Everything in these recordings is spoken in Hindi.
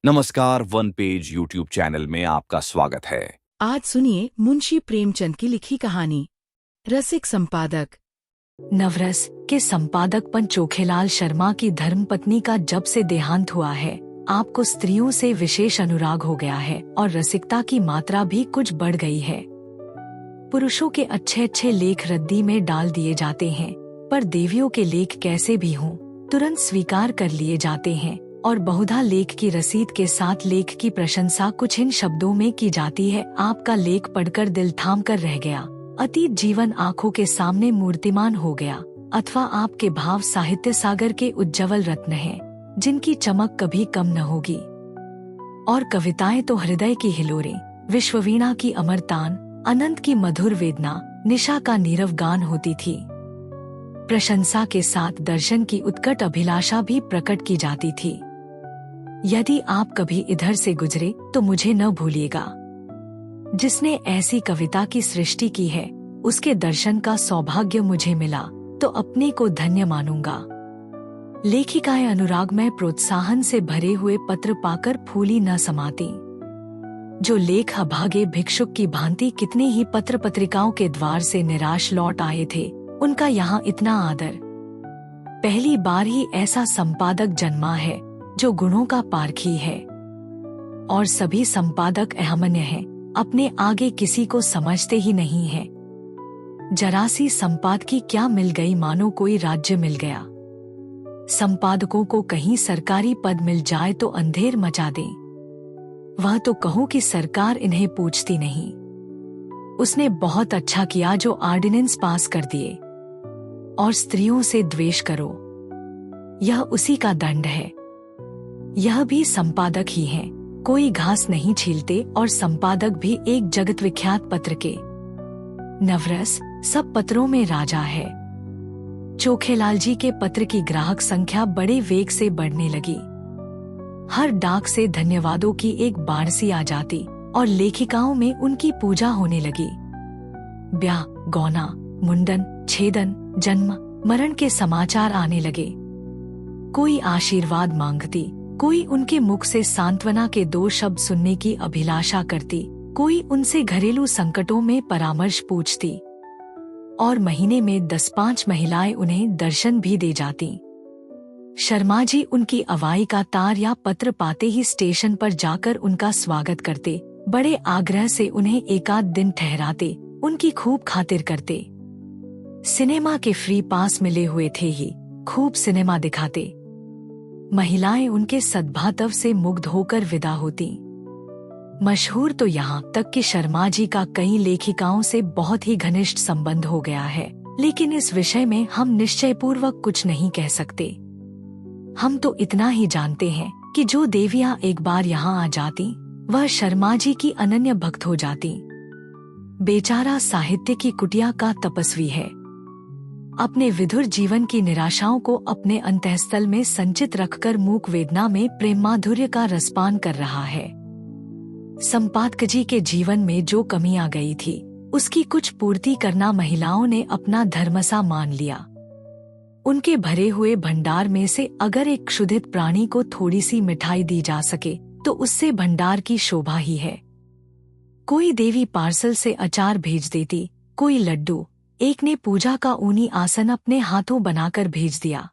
नमस्कार, वन पेज यूट्यूब चैनल में आपका स्वागत है। आज सुनिए मुंशी प्रेमचंद की लिखी कहानी रसिक संपादक। नवरस के संपादक पंच चोखेलाल शर्मा की धर्मपत्नी का जब से देहांत हुआ है, आपको स्त्रियों से विशेष अनुराग हो गया है और रसिकता की मात्रा भी कुछ बढ़ गई है। पुरुषों के अच्छे अच्छे लेख रद्दी में डाल दिए जाते हैं, पर देवियों के लेख कैसे भी हों, तुरंत स्वीकार कर लिए जाते हैं और बहुधा लेख की रसीद के साथ लेख की प्रशंसा कुछ इन शब्दों में की जाती है। आपका लेख पढ़कर दिल थाम कर रह गया, अतीत जीवन आंखों के सामने मूर्तिमान हो गया, अथवा आपके भाव साहित्य सागर के उज्जवल रत्न हैं, जिनकी चमक कभी कम न होगी। और कविताएं तो हृदय की हिलोरें, विश्ववीणा की अमर तान, अनंत की मधुर वेदना, निशा का नीरव गान होती थी। प्रशंसा के साथ दर्शन की उत्कट अभिलाषा भी प्रकट की जाती थी। यदि आप कभी इधर से गुजरे तो मुझे न भूलिएगा। जिसने ऐसी कविता की सृष्टि की है, उसके दर्शन का सौभाग्य मुझे मिला तो अपने को धन्य मानूंगा। लेखिकाएं अनुरागमय प्रोत्साहन से भरे हुए पत्र पाकर फूली न समाती। जो लेख अभागे भिक्षुक की भांति कितने ही पत्र पत्रिकाओं के द्वार से निराश लौट आए थे, उनका यहाँ इतना आदर। पहली बार ही ऐसा संपादक जन्मा है जो गुणों का पारखी है, और सभी संपादक अहमन्य हैं, अपने आगे किसी को समझते ही नहीं हैं। जरासी संपादकी क्या मिल गई, मानो कोई राज्य मिल गया। संपादकों को कहीं सरकारी पद मिल जाए तो अंधेर मचा दें। वह तो कहो कि सरकार इन्हें पूछती नहीं। उसने बहुत अच्छा किया जो ऑर्डिनेंस पास कर दिए। और स्त्रियों से द्वेष करो, यह उसी का दंड है। यह भी संपादक ही हैं, कोई घास नहीं छीलते, और संपादक भी एक जगत विख्यात पत्र के। नवरस सब पत्रों में राजा है। चोखेलाल जी के पत्र की ग्राहक संख्या बड़े वेग से बढ़ने लगी। हर डाक से धन्यवादों की एक बाढ़ सी आ जाती और लेखिकाओं में उनकी पूजा होने लगी। ब्याह, गौना, मुंडन, छेदन, जन्म, मरण के समाचार आने लगे। कोई आशीर्वाद मांगती, कोई उनके मुख से सांत्वना के 2 शब्द सुनने की अभिलाषा करती, कोई उनसे घरेलू संकटों में परामर्श पूछती, और महीने में 10-5 महिलाएं उन्हें दर्शन भी दे जाती। शर्मा जी उनकी अवाई का तार या पत्र पाते ही स्टेशन पर जाकर उनका स्वागत करते, बड़े आग्रह से उन्हें एकाध दिन ठहराते, उनकी खूब खातिर करते। सिनेमा के फ्री पास मिले हुए थे ही खूब सिनेमा दिखाते। महिलाएं उनके सद्भाव से मुग्ध होकर विदा होती। मशहूर तो यहाँ तक कि शर्मा जी का कई लेखिकाओं से बहुत ही घनिष्ठ संबंध हो गया है, लेकिन इस विषय में हम निश्चयपूर्वक कुछ नहीं कह सकते। हम तो इतना ही जानते हैं कि जो देवियां एक बार यहाँ आ जाती, वह शर्मा जी की अनन्य भक्त हो जाती। बेचारा साहित्य की कुटिया का तपस्वी है, अपने विधुर जीवन की निराशाओं को अपने अंतःस्थल में संचित रखकर मूक वेदना में प्रेम माधुर्य का रसपान कर रहा है। संपादक जी के जीवन में जो कमी आ गई थी, उसकी कुछ पूर्ति करना महिलाओं ने अपना धर्मसा मान लिया। उनके भरे हुए भंडार में से अगर एक क्षुधित प्राणी को थोड़ी सी मिठाई दी जा सके तो उससे भंडार की शोभा ही है। कोई देवी पार्सल से अचार भेज देती, कोई लड्डू, एक ने पूजा का ऊनी आसन अपने हाथों बनाकर भेज दिया।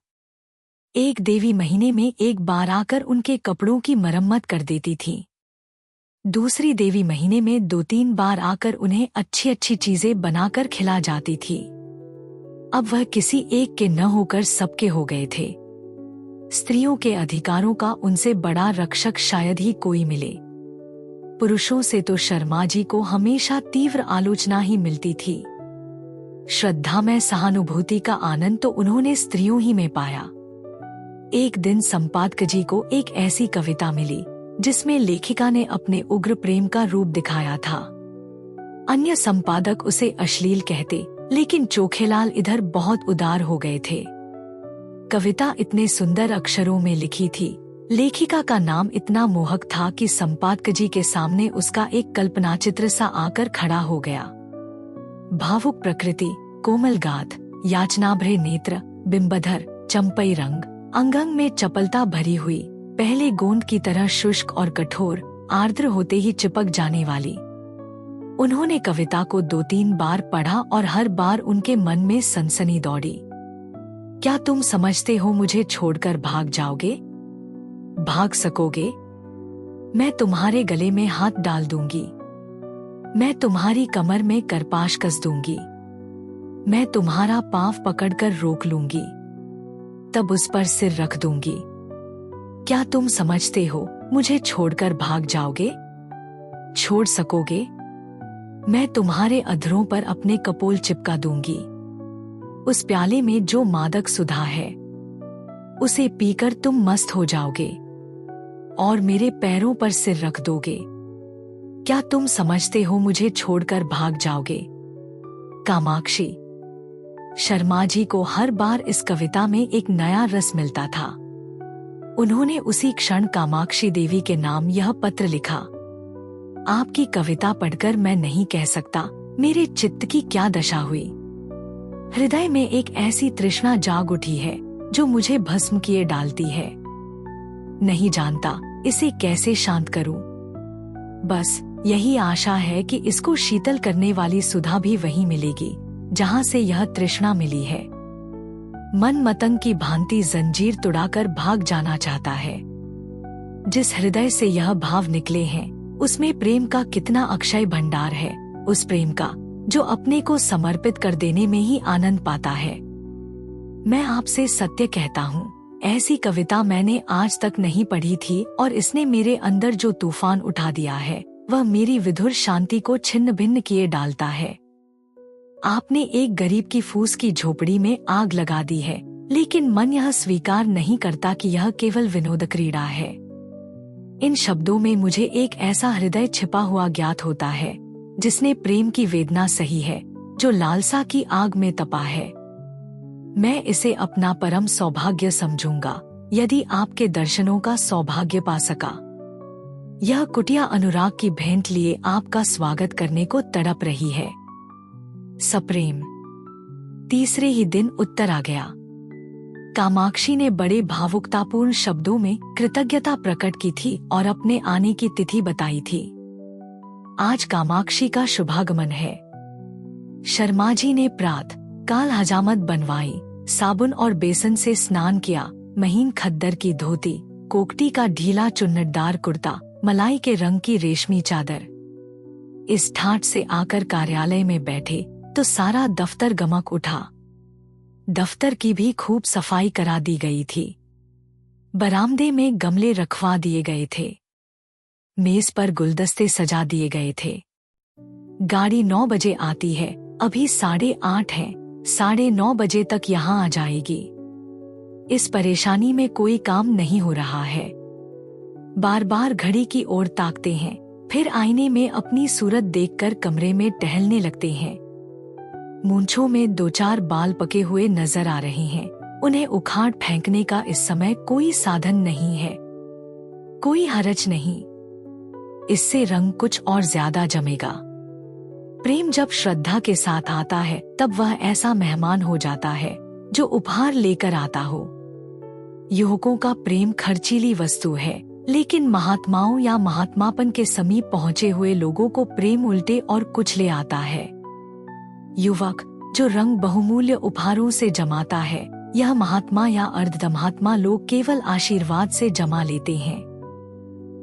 एक देवी महीने में एक बार आकर उनके कपड़ों की मरम्मत कर देती थी। दूसरी देवी महीने में 2-3 बार आकर उन्हें अच्छी अच्छी चीजें बनाकर खिला जाती थी। अब वह किसी एक के न होकर सबके हो गए थे। स्त्रियों के अधिकारों का उनसे बड़ा रक्षक शायद ही कोई मिले। पुरुषों से तो शर्मा जी को हमेशा तीव्र आलोचना ही मिलती थी। श्रद्धा में सहानुभूति का आनंद तो उन्होंने स्त्रियों ही में पाया। एक दिन संपादक जी को एक ऐसी कविता मिली जिसमें लेखिका ने अपने उग्र प्रेम का रूप दिखाया था। अन्य संपादक उसे अश्लील कहते, लेकिन चोखेलाल इधर बहुत उदार हो गए थे। कविता इतने सुंदर अक्षरों में लिखी थी, लेखिका का नाम इतना मोहक था कि संपादक जी के सामने उसका एक कल्पनाचित्र सा आकर खड़ा हो गया। भावुक प्रकृति, कोमल गाथ, याचनाभरे नेत्र, बिंबधर, चंपई रंग, अंग अंग में चपलता भरी हुई, पहले गोंद की तरह शुष्क और कठोर, आर्द्र होते ही चिपक जाने वाली। उन्होंने कविता को 2-3 बार पढ़ा और हर बार उनके मन में सनसनी दौड़ी। क्या तुम समझते हो मुझे छोड़कर भाग जाओगे? भाग सकोगे? मैं तुम्हारे गले में हाथ डाल दूंगी। मैं तुम्हारी कमर में करपाश कस दूंगी। मैं तुम्हारा पांव पकड़कर रोक लूंगी, तब उस पर सिर रख दूंगी। क्या तुम समझते हो मुझे छोड़कर भाग जाओगे? छोड़ सकोगे? मैं तुम्हारे अधरों पर अपने कपोल चिपका दूंगी। उस प्याले में जो मादक सुधा है, उसे पीकर तुम मस्त हो जाओगे और मेरे पैरों पर सिर रख दोगे। क्या तुम समझते हो मुझे छोड़कर भाग जाओगे? कामाक्षी। शर्मा जी को हर बार इस कविता में एक नया रस मिलता था। उन्होंने उसी क्षण कामाक्षी देवी के नाम यह पत्र लिखा। आपकी कविता पढ़कर मैं नहीं कह सकता मेरे चित्त की क्या दशा हुई। हृदय में एक ऐसी तृष्णा जाग उठी है जो मुझे भस्म किए डालती है। नहीं जानता इसे कैसे शांत करूं। बस यही आशा है कि इसको शीतल करने वाली सुधा भी वहीं मिलेगी जहां से यह तृष्णा मिली है। मन मतंग की भांति जंजीर तुड़ाकर भाग जाना चाहता है। जिस हृदय से यह भाव निकले हैं उसमें प्रेम का कितना अक्षय भंडार है। उस प्रेम का जो अपने को समर्पित कर देने में ही आनंद पाता है। मैं आपसे सत्य कहता हूँ, ऐसी कविता मैंने आज तक नहीं पढ़ी थी और इसने मेरे अंदर जो तूफान उठा दिया है वह मेरी विधुर शांति को छिन्न भिन्न किए डालता है। आपने एक गरीब की फूस की झोपड़ी में आग लगा दी है, लेकिन मन यह स्वीकार नहीं करता कि यह केवल विनोद क्रीड़ा है। इन शब्दों में मुझे एक ऐसा हृदय छिपा हुआ ज्ञात होता है जिसने प्रेम की वेदना सही है, जो लालसा की आग में तपा है। मैं इसे अपना परम सौभाग्य समझूंगा यदि आपके दर्शनों का सौभाग्य पा सका। यह कुटिया अनुराग की भेंट लिए आपका स्वागत करने को तड़प रही है। सप्रेम। तीसरे ही दिन उत्तर आ गया। कामाक्षी ने बड़े भावुकतापूर्ण शब्दों में कृतज्ञता प्रकट की थी और अपने आने की तिथि बताई थी। आज कामाक्षी का शुभागमन है। शर्मा जी ने प्रातः काल हजामत बनवाई, साबुन और बेसन से स्नान किया, महीन खद्दर की धोती, कोकटी का ढीला चुन्नटदार कुर्ता, मलाई के रंग की रेशमी चादर। इस ठाट से आकर कार्यालय में बैठे तो सारा दफ्तर गमक उठा। दफ्तर की भी खूब सफाई करा दी गई थी। बरामदे में गमले रखवा दिए गए थे। मेज पर गुलदस्ते सजा दिए गए थे। गाड़ी 9 बजे आती है, अभी 8:30 है, 9:30 बजे तक यहाँ आ जाएगी। इस परेशानी में कोई काम नहीं हो रहा है। बार बार घड़ी की ओर ताकते हैं, फिर आईने में अपनी सूरत देखकर कमरे में टहलने लगते हैं। मूंछों में 2-4 बाल पके हुए नजर आ रहे हैं। उन्हें उखाड़ फेंकने का इस समय कोई साधन नहीं है, कोई हरज नहीं। इससे रंग कुछ और ज्यादा जमेगा। प्रेम जब श्रद्धा के साथ आता है तब वह ऐसा मेहमान हो जाता है जो उपहार लेकर आता हो। युवकों का प्रेम खर्चीली वस्तु है, लेकिन महात्माओं या महात्मापन के समीप पहुँचे हुए लोगों को प्रेम उल्टे और कुचले आता है। युवक जो रंग बहुमूल्य उपहारों से जमाता है, यह महात्मा या अर्धमहात्मा लोग केवल आशीर्वाद से जमा लेते हैं।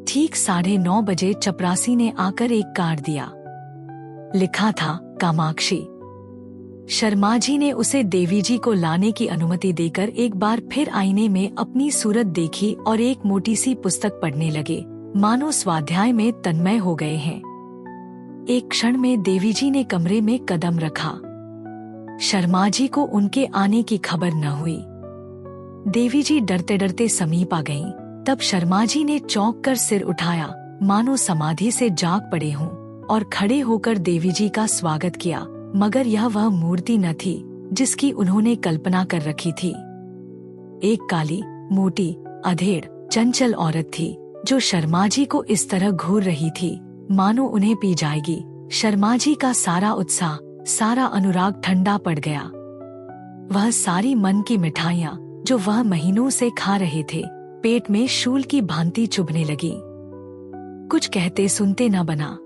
ठीक 9:30 बजे चपरासी ने आकर एक कार्ड दिया। लिखा था कामाक्षी। शर्मा जी ने उसे देवी जी को लाने की अनुमति देकर एक बार फिर आईने में अपनी सूरत देखी और एक मोटी सी पुस्तक पढ़ने लगे, मानो स्वाध्याय में तन्मय हो गए हैं। एक क्षण में देवी जी ने कमरे में कदम रखा। शर्मा जी को उनके आने की खबर न हुई। देवी जी डरते डरते समीप आ गईं। तब शर्मा जी ने चौंक कर सिर उठाया, मानो समाधि से जाग पड़े हों, और खड़े होकर देवी जी का स्वागत किया, मगर यह वह मूर्ति न थी जिसकी उन्होंने कल्पना कर रखी थी। एक काली, मोटी, अधेड़, चंचल औरत थी जो शर्मा जी को इस तरह घूर रही थी मानो उन्हें पी जाएगी। शर्मा जी का सारा उत्साह, सारा अनुराग ठंडा पड़ गया। वह सारी मन की मिठाइयाँ जो वह महीनों से खा रहे थे, पेट में शूल की भांति चुभने लगी। कुछ कहते सुनते न बना।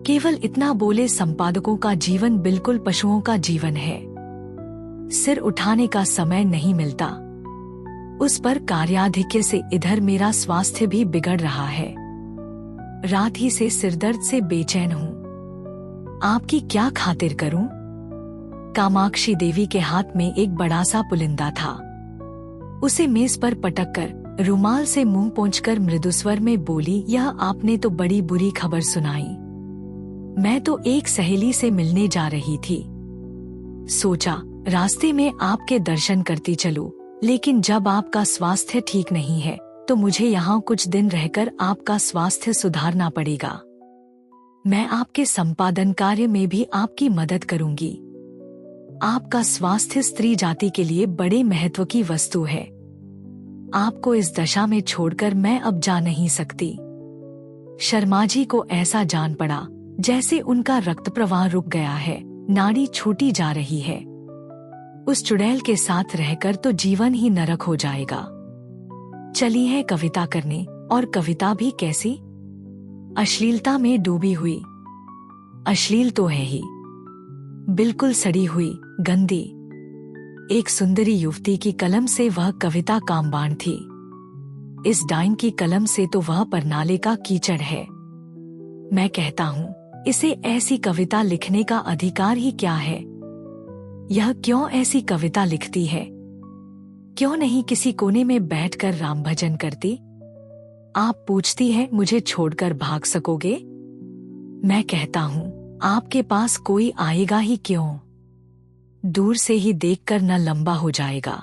केवल इतना बोले, संपादकों का जीवन बिल्कुल पशुओं का जीवन है। सिर उठाने का समय नहीं मिलता। उस पर कार्याधिक्य से इधर मेरा स्वास्थ्य भी बिगड़ रहा है। रात ही से सिरदर्द से बेचैन हूँ। आपकी क्या खातिर करूं? कामाक्षी देवी के हाथ में एक बड़ा सा पुलिंदा था। उसे मेज पर पटक कर रुमाल से मुंह पोंछकर मृदु स्वर में बोली, यह आपने तो बड़ी बुरी खबर सुनाई। मैं तो एक सहेली से मिलने जा रही थी। सोचा रास्ते में आपके दर्शन करती चलूं, लेकिन जब आपका स्वास्थ्य ठीक नहीं है तो मुझे यहाँ कुछ दिन रहकर आपका स्वास्थ्य सुधारना पड़ेगा। मैं आपके संपादन कार्य में भी आपकी मदद करूंगी। आपका स्वास्थ्य स्त्री जाति के लिए बड़े महत्व की वस्तु है। आपको इस दशा में छोड़कर मैं अब जा नहीं सकती। शर्मा जी को ऐसा जान पड़ा जैसे उनका रक्त प्रवाह रुक गया है, नाड़ी छूटी जा रही है। उस चुड़ैल के साथ रहकर तो जीवन ही नरक हो जाएगा। चली है कविता करने, और कविता भी कैसी? अश्लीलता में डूबी हुई। अश्लील तो है ही, बिल्कुल सड़ी हुई, गंदी। एक सुंदरी युवती की कलम से वह कविता कामबाण थी। इस डाइन की कलम से तो वह परनाले का कीचड़ है। मैं कहता हूँ, इसे ऐसी कविता लिखने का अधिकार ही क्या है? यह क्यों ऐसी कविता लिखती है? क्यों नहीं किसी कोने में बैठकर राम भजन करती? आप पूछती है मुझे छोड़कर भाग सकोगे? मैं कहता हूँ, आपके पास कोई आएगा ही क्यों? दूर से ही देखकर न लंबा हो जाएगा।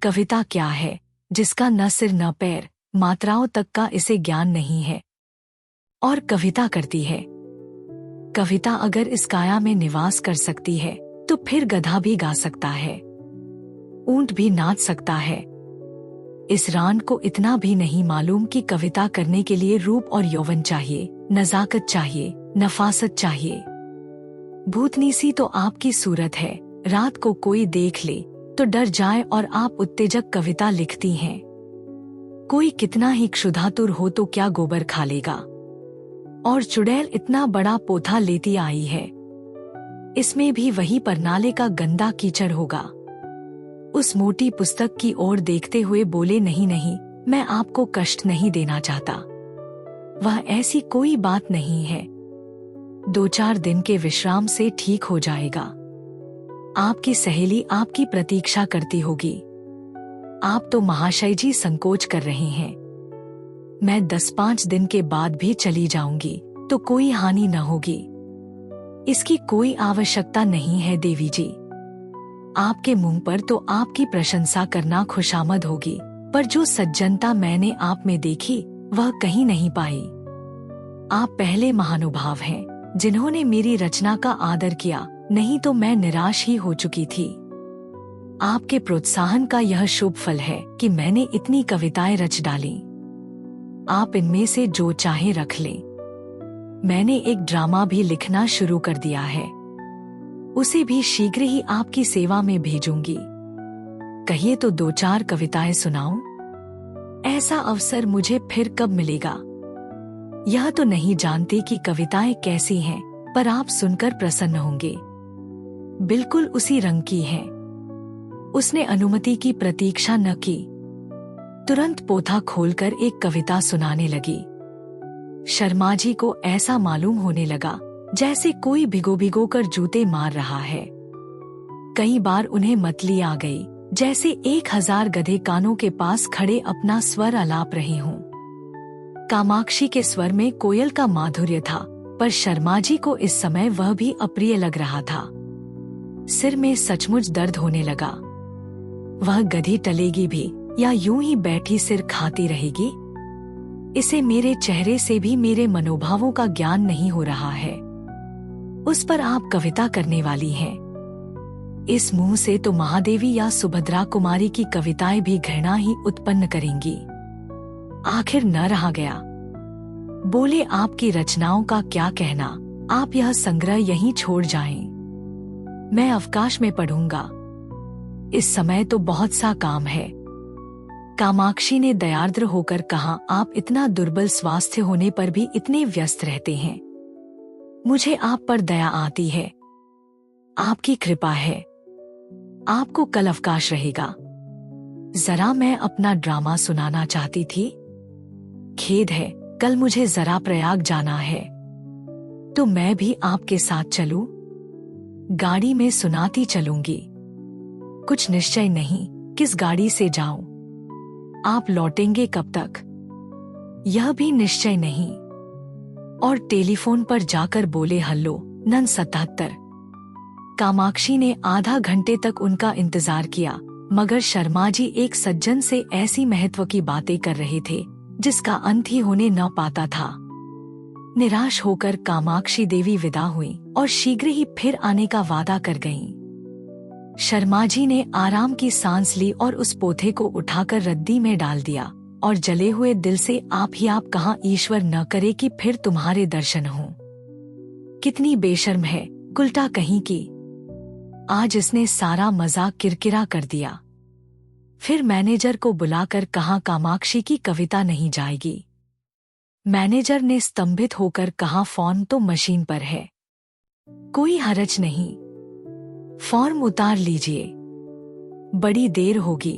कविता क्या है जिसका न सिर न पैर, मात्राओं तक का इसे ज्ञान नहीं है, और कविता करती है। कविता अगर इस काया में निवास कर सकती है तो फिर गधा भी गा सकता है, ऊंट भी नाच सकता है। इस रान को इतना भी नहीं मालूम कि कविता करने के लिए रूप और यौवन चाहिए, नजाकत चाहिए, नफासत चाहिए। भूतनी सी तो आपकी सूरत है, रात को कोई देख ले तो डर जाए, और आप उत्तेजक कविता लिखती हैं। कोई कितना ही क्षुधातुर हो तो क्या गोबर खा लेगा? और चुड़ैल इतना बड़ा पोथा लेती आई है, इसमें भी वही परनाले का गंदा कीचड़ होगा। उस मोटी पुस्तक की ओर देखते हुए बोले, नहीं नहीं, मैं आपको कष्ट नहीं देना चाहता। वह ऐसी कोई बात नहीं है। 2-4 दिन के विश्राम से ठीक हो जाएगा। आपकी सहेली आपकी प्रतीक्षा करती होगी। आप तो महाशय जी संकोच कर रहे हैं। मैं 10-5 दिन के बाद भी चली जाऊंगी तो कोई हानि न होगी। इसकी कोई आवश्यकता नहीं है देवी जी। आपके मुंह पर तो आपकी प्रशंसा करना खुशामद होगी, पर जो सज्जनता मैंने आप में देखी वह कहीं नहीं पाई। आप पहले महानुभाव हैं जिन्होंने मेरी रचना का आदर किया, नहीं तो मैं निराश ही हो चुकी थी। आपके प्रोत्साहन का यह शुभ फल है कि मैंने इतनी कविताएं रच डाली। आप इनमें से जो चाहे रख लें। मैंने एक ड्रामा भी लिखना शुरू कर दिया है, उसे भी शीघ्र ही आपकी सेवा में भेजूंगी। कहिए तो 2-4 कविताएं सुनाऊं? ऐसा अवसर मुझे फिर कब मिलेगा? यह तो नहीं जानती कि कविताएं कैसी हैं, पर आप सुनकर प्रसन्न होंगे। बिल्कुल उसी रंग की हैं। उसने अनुमति की प्रतीक्षा न की, तुरंत पोथा खोलकर एक कविता सुनाने लगी। शर्मा जी को ऐसा मालूम होने लगा जैसे कोई भिगो भिगो कर जूते मार रहा है। कई बार उन्हें मतली आ गई, जैसे 1000 गधे कानों के पास खड़े अपना स्वर आलाप रहे हों। कामाक्षी के स्वर में कोयल का माधुर्य था, पर शर्मा जी को इस समय वह भी अप्रिय लग रहा था। सिर में सचमुच दर्द होने लगा। वह गधी टलेगी भी या यूं ही बैठी सिर खाती रहेगी? इसे मेरे चेहरे से भी मेरे मनोभावों का ज्ञान नहीं हो रहा है। उस पर आप कविता करने वाली हैं। इस मुंह से तो महादेवी या सुभद्रा कुमारी की कविताएं भी घृणा ही उत्पन्न करेंगी। आखिर न रहा गया। बोले, आपकी रचनाओं का क्या कहना, आप यह संग्रह यहीं छोड़ जाएं। मैं अवकाश में पढ़ूंगा। इस समय तो बहुत सा काम है। कामाक्षी ने दयार्द्र होकर कहा, आप इतना दुर्बल स्वास्थ्य होने पर भी इतने व्यस्त रहते हैं। मुझे आप पर दया आती है। आपकी कृपा है। आपको कल अवकाश रहेगा। जरा मैं अपना ड्रामा सुनाना चाहती थी। खेद है, कल मुझे जरा प्रयाग जाना है। तो मैं भी आपके साथ चलूं? गाड़ी में सुनाती चलूंगी। कुछ निश्चय नहीं किस गाड़ी से जाऊं। आप लौटेंगे कब तक, यह भी निश्चय नहीं। और टेलीफोन पर जाकर बोले, हल्लो नन 77। कामाक्षी ने आधा घंटे तक उनका इंतजार किया, मगर शर्मा जी एक सज्जन से ऐसी महत्व की बातें कर रहे थे जिसका अंत ही होने न पाता था। निराश होकर कामाक्षी देवी विदा हुई और शीघ्र ही फिर आने का वादा कर गईं। शर्मा जी ने आराम की सांस ली और उस पोथे को उठाकर रद्दी में डाल दिया और जले हुए दिल से, आप ही आप कहाँ, ईश्वर न करे कि फिर तुम्हारे दर्शन हों। कितनी बेशर्म है कुलटा कहीं की। आज इसने सारा मजाक किरकिरा कर दिया। फिर मैनेजर को बुलाकर कहा, कामाक्षी की कविता नहीं जाएगी। मैनेजर ने स्तंभित होकर कहा, फॉर्म तो मशीन पर है, कोई हरज नहीं, फॉर्म उतार लीजिए। बड़ी देर होगी,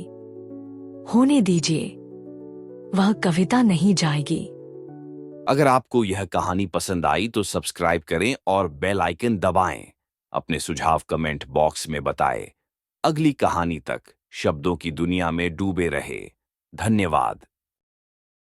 होने दीजिए, वह कविता नहीं जाएगी। अगर आपको यह कहानी पसंद आई तो सब्सक्राइब करें और बेल आइकन दबाएं। अपने सुझाव कमेंट बॉक्स में बताएं। अगली कहानी तक शब्दों की दुनिया में डूबे रहे। धन्यवाद।